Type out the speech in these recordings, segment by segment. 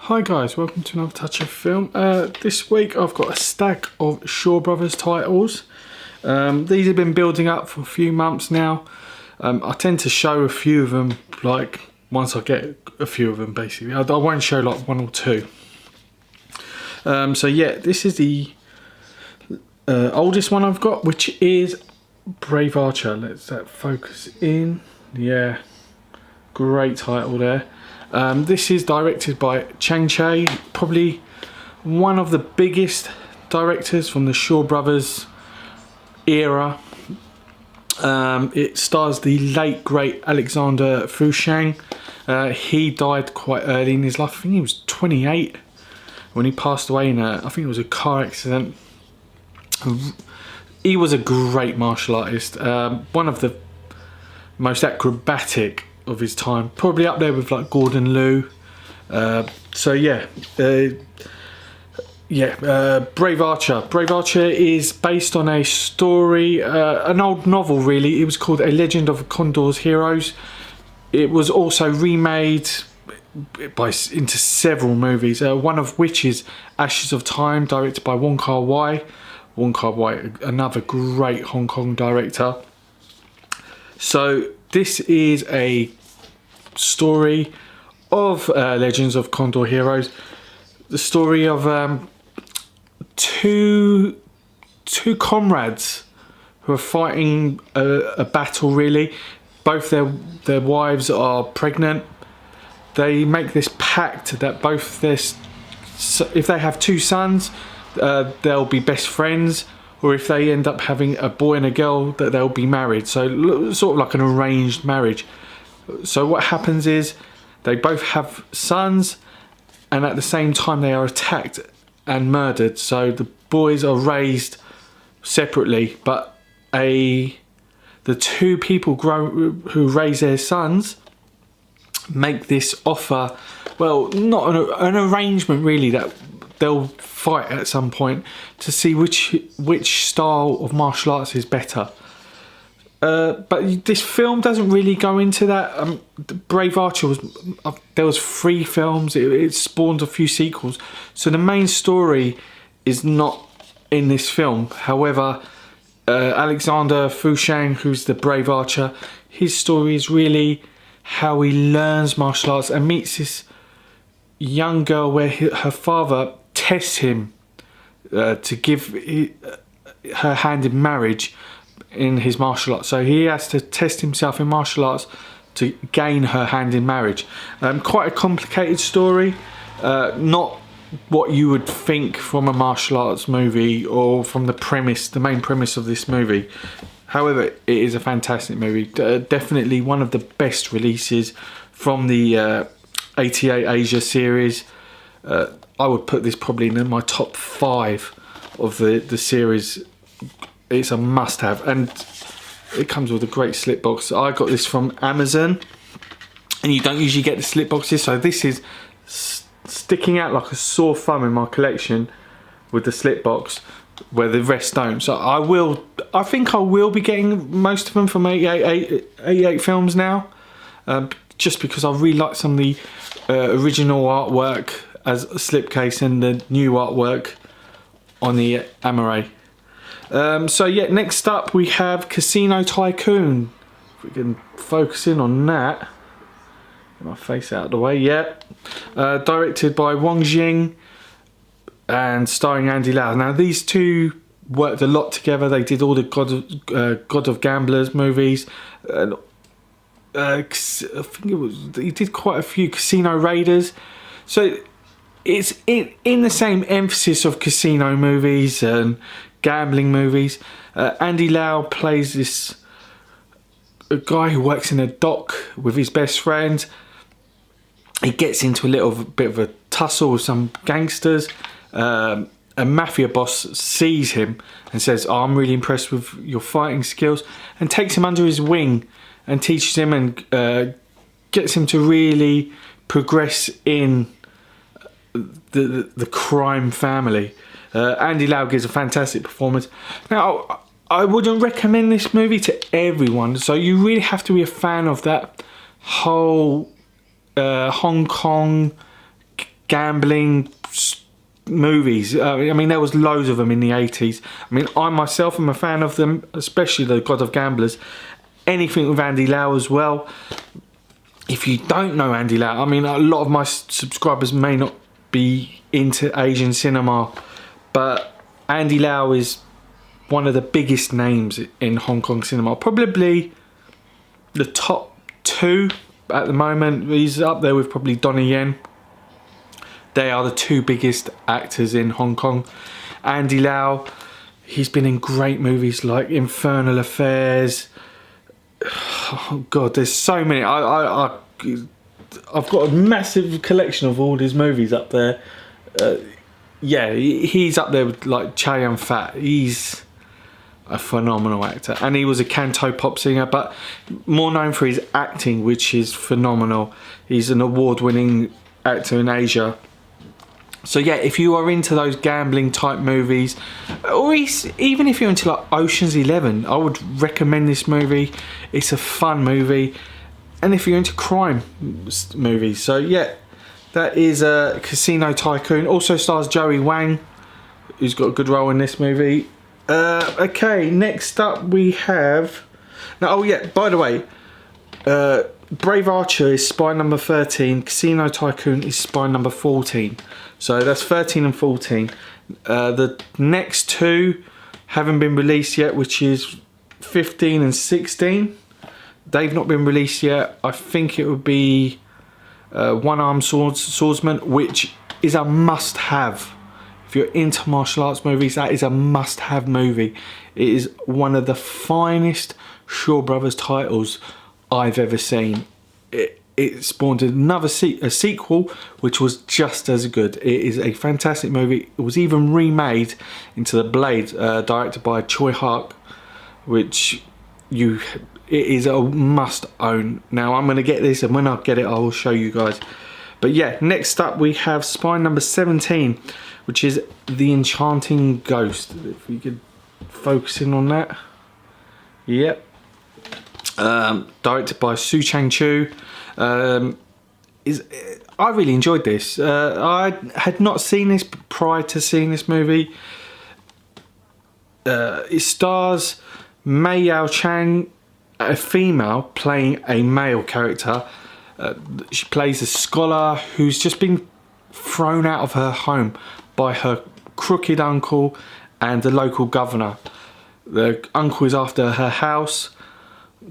Hi guys, welcome to another Touch of Film. This week I've got a stack of Shaw Brothers titles. These have been building up for a few months now. I tend to show a few of them, like once I get a few of them basically. I won't show like one or two. So yeah, this is the oldest one I've got, which is Brave Archer. Let's focus in. Yeah, great title there. This is directed by Chang Cheh, probably one of the biggest directors from the Shaw Brothers era. It stars the late great Alexander Fushang. He died quite early in his life. I think he was 28 when he passed away in I think it was a car accident. He was a great martial artist, one of the most acrobatic of his time, probably up there with like Gordon Liu. So yeah, Brave Archer. Brave Archer is based on a story, an old novel really. It was called A Legend of Condor's Heroes. It was also remade into several movies, one of which is Ashes of Time, directed by Wong Kar-wai. Wong Kar-wai, another great Hong Kong director. So this is a story of Legends of Condor Heroes. The story of two comrades who are fighting a battle really. Both their wives are pregnant. They make this pact that both if they have two sons, they'll be best friends, or if they end up having a boy and a girl, that they'll be married. So sort of like an arranged marriage. So what happens is they both have sons, and at the same time they are attacked and murdered. So the boys are raised separately, but the two people who raise their sons make this offer. Well, not an arrangement really, that they'll fight at some point to see which style of martial arts is better. But this film doesn't really go into that. Brave Archer there was 3 films. It spawned a few sequels. So the main story is not in this film. However, Alexander Fushang, who's the Brave Archer, his story is really how he learns martial arts and meets this young girl where her father tests him to give her hand in marriage in his martial arts. So he has to test himself in martial arts to gain her hand in marriage. Quite a complicated story, not what you would think from a martial arts movie or from the main premise of this movie. However, it is a fantastic movie. Definitely one of the best releases from the 88 Asia series. I would put this probably in my top 5 of the series. It's a must-have, and it comes with a great slip box. I got this from Amazon, and you don't usually get the slip boxes, so this is sticking out like a sore thumb in my collection with the slip box, where the rest don't. So I think I will be getting most of them from 88 Films now, just because I really like some of the original artwork as a slipcase and the new artwork on the Blu-ray. So yeah, next up we have Casino Tycoon. If we can focus in on that. Get my face out of the way. Yeah, directed by Wong Jing and starring Andy Lau. Now these two worked a lot together. They did all the God of Gamblers movies. I think he did quite a few Casino Raiders. So it's in the same emphasis of casino movies and gambling movies. Andy Lau plays a guy who works in a dock with his best friend. He gets into a little bit of a tussle with some gangsters. A mafia boss sees him and says, "Oh, I'm really impressed with your fighting skills," and takes him under his wing and teaches him and gets him to really progress in the crime family. Andy Lau gives a fantastic performance. Now, I wouldn't recommend this movie to everyone, so you really have to be a fan of that whole Hong Kong gambling movies. I mean, there was loads of them in the 80s. I mean, I myself am a fan of them, especially the God of Gamblers. Anything with Andy Lau as well. If you don't know Andy Lau, I mean, a lot of my subscribers may not be into Asian cinema, but Andy Lau is one of the biggest names in Hong Kong cinema. Probably the top 2 at the moment. He's up there with probably Donnie Yen. They are the 2 biggest actors in Hong Kong. Andy Lau, he's been in great movies like Infernal Affairs. Oh God, there's so many. I've got a massive collection of all his movies up there. Yeah, he's up there with like Chow Yun-fat. He's a phenomenal actor, and he was a canto pop singer, but more known for his acting, which is phenomenal. He's an award-winning actor in Asia. So yeah, if you are into those gambling type movies, or even if you're into like Ocean's 11, I would recommend this movie. It's a fun movie. And if you're into crime movies, so yeah, that is Casino Tycoon. Also stars Joey Wang, who's got a good role in this movie. Okay, next up we have... Now, oh yeah, by the way, Brave Archer is spy number 13. Casino Tycoon is spy number 14. So that's 13 and 14. The next 2 haven't been released yet, which is 15 and 16. They've not been released yet. I think it would be One-Armed Swordsman, which is a must-have. If you're into martial arts movies, that is a must-have movie. It is one of the finest Shaw Brothers titles I've ever seen. It spawned another a sequel, which was just as good. It is a fantastic movie. It was even remade into The Blade, directed by Choi Hark, which it is a must own. Now I'm going to get this, and when I get it, I will show you guys. But yeah, next up we have spy number 17, which is The Enchanting Ghost. If we could focus in on that. Yep. Directed by Su Chang-chu. I really enjoyed this. I had not seen this prior to seeing this movie. It stars Mei Yao Chang, a female playing a male character. She plays a scholar who's just been thrown out of her home by her crooked uncle and the local governor. The uncle is after her house,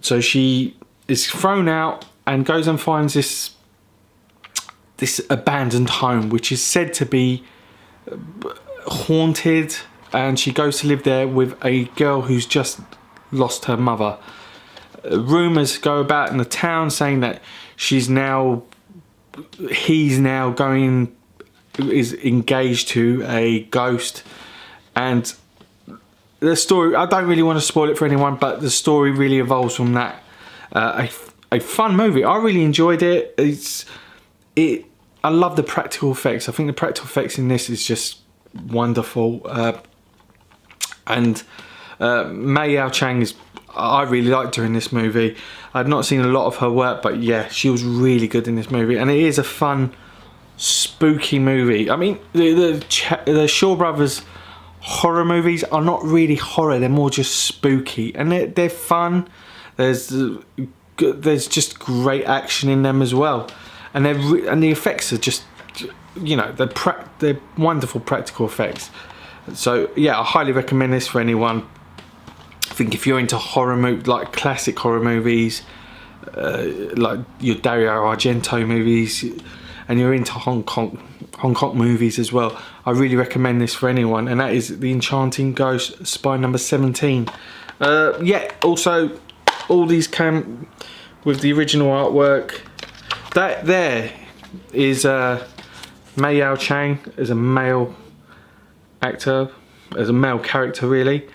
so she is thrown out and goes and finds this abandoned home, which is said to be haunted, and she goes to live there with a girl who's just lost her mother. Rumours go about in the town saying that is engaged to a ghost, and the story, I don't really want to spoil it for anyone, but the story really evolves from that. A fun movie. I really enjoyed it. I love the practical effects. I think the practical effects in this is just wonderful. And Mei Yao Chang I really liked her in this movie. I'd not seen a lot of her work, but yeah, she was really good in this movie. And it is a fun, spooky movie. I mean, the Shaw Brothers horror movies are not really horror. They're more just spooky, and they're fun. There's just great action in them as well, and the effects are just, you know, they're wonderful practical effects. So yeah, I highly recommend this for anyone. I think if you're into horror like classic horror movies, like your Dario Argento movies, and you're into Hong Kong movies as well, I really recommend this for anyone. And that is The Enchanting Ghost, spy number 17. Yeah, also all these came with the original artwork. That there is Mei Yao Chang as a male actor, as a male character really.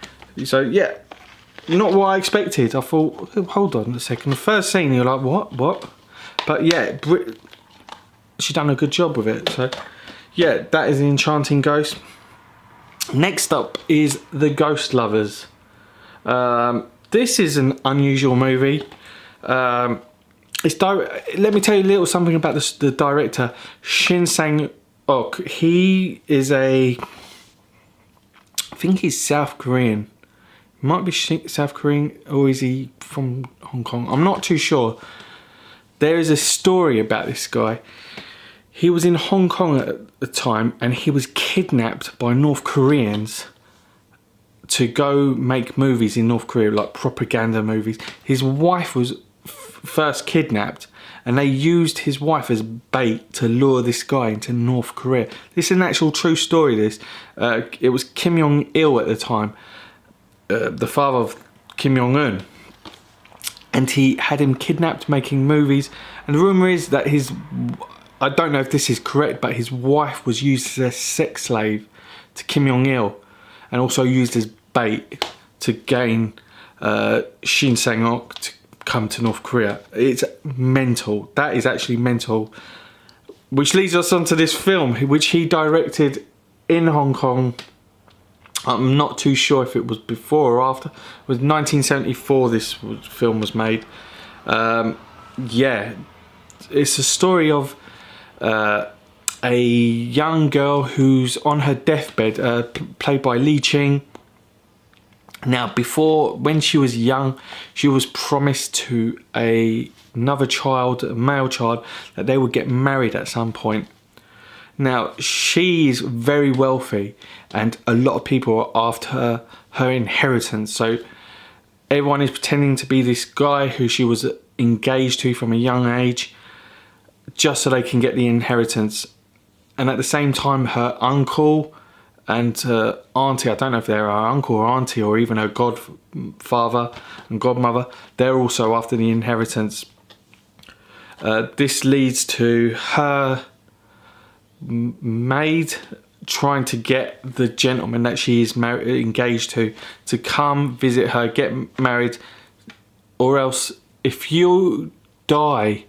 So yeah, not what I expected. I thought, hold on a second, the first scene you're like, what? But yeah, she done a good job with it. So yeah, that is The Enchanting Ghost. Next up is The Ghost Lovers. This is an unusual movie. Let me tell you a little something about the director, Shin Sang Oh, he is I think he's South Korean. Might be South Korean, or is he from Hong Kong? I'm not too sure. There is a story about this guy. He was in Hong Kong at the time, and he was kidnapped by North Koreans to go make movies in North Korea, like propaganda movies. His wife was first kidnapped, and they used his wife as bait to lure this guy into North Korea. This is an actual true story, this. It was Kim Jong-il at the time, the father of Kim Jong-un. And he had him kidnapped making movies. And the rumour is that I don't know if this is correct, but his wife was used as a sex slave to Kim Jong-il, and also used as bait to gain Shin Sang-ok to come to North Korea. It's mental. That is actually mental. Which leads us on to this film, which he directed in Hong Kong. I'm not too sure if it was before or after. It was 1974 this film was made. Yeah, it's a story of a young girl who's on her deathbed, played by Li Ching. Now, when she was young, she was promised to another child, a male child, that they would get married at some point. Now, she's very wealthy, and a lot of people are after her inheritance. So everyone is pretending to be this guy who she was engaged to from a young age, just so they can get the inheritance. And at the same time, her uncle and auntie, I don't know if they're her uncle or auntie or even her godfather and godmother, they're also after the inheritance. This leads to her maid trying to get the gentleman that she is engaged to come visit her, get married, or else if you die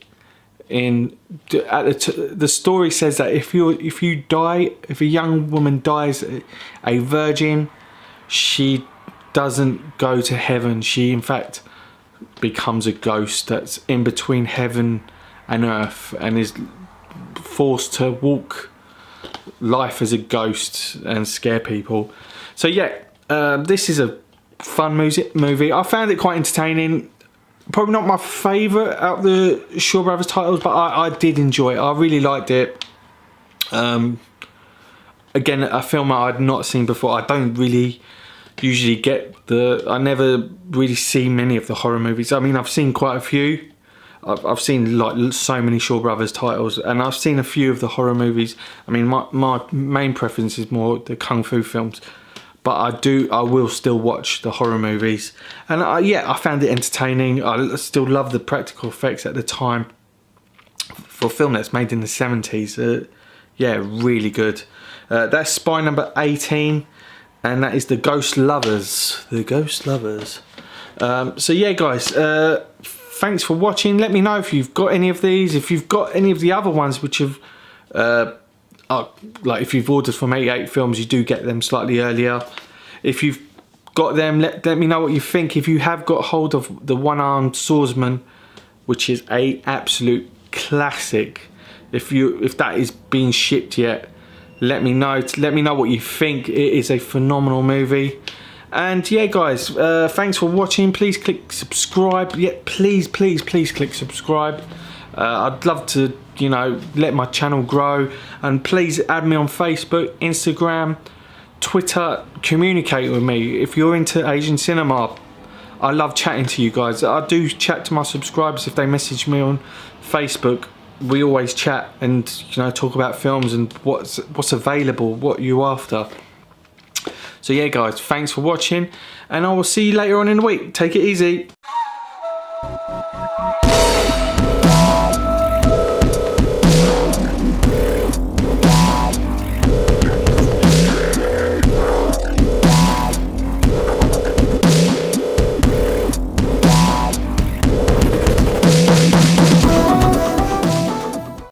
the story says that if a young woman dies a virgin, she doesn't go to heaven. She in fact becomes a ghost that's in between heaven and earth, and is forced to walk life as a ghost and scare people. So yeah, this is a fun movie. I found it quite entertaining. Probably not my favourite out of the Shaw Brothers titles, but I did enjoy it. I really liked it. Again, a film I had not seen before. I don't really usually I never really see many of the horror movies. I mean, I've seen quite a few. I've seen like so many Shaw Brothers titles, and I've seen a few of the horror movies. I mean, my main preference is more the kung fu films, but I will still watch the horror movies. And yeah, I found it entertaining. I still love the practical effects at the time for a film that's made in the 70s. Yeah, really good. That's spy number 18, and that is The Ghost Lovers. The Ghost Lovers. So yeah, guys, thanks for watching. Let me know if you've got any of these, if you've got any of the other ones which have like if you've ordered from 88 Films, you do get them slightly earlier. If you've got them, let me know what you think. If you have got hold of the One-Armed Swordsman, which is a absolute classic, if that is being shipped yet, let me know. Let me know what you think. It is a phenomenal movie. And yeah, guys, thanks for watching. Please click subscribe. Yeah, please click subscribe. I'd love to, you know, let my channel grow. And please add me on Facebook, Instagram, Twitter. Communicate with me. If you're into Asian cinema, I love chatting to you guys. I do chat to my subscribers if they message me on Facebook. We always chat and, you know, talk about films and what's available, what you're after. So yeah, guys, thanks for watching, and I will see you later on in the week. Take it easy.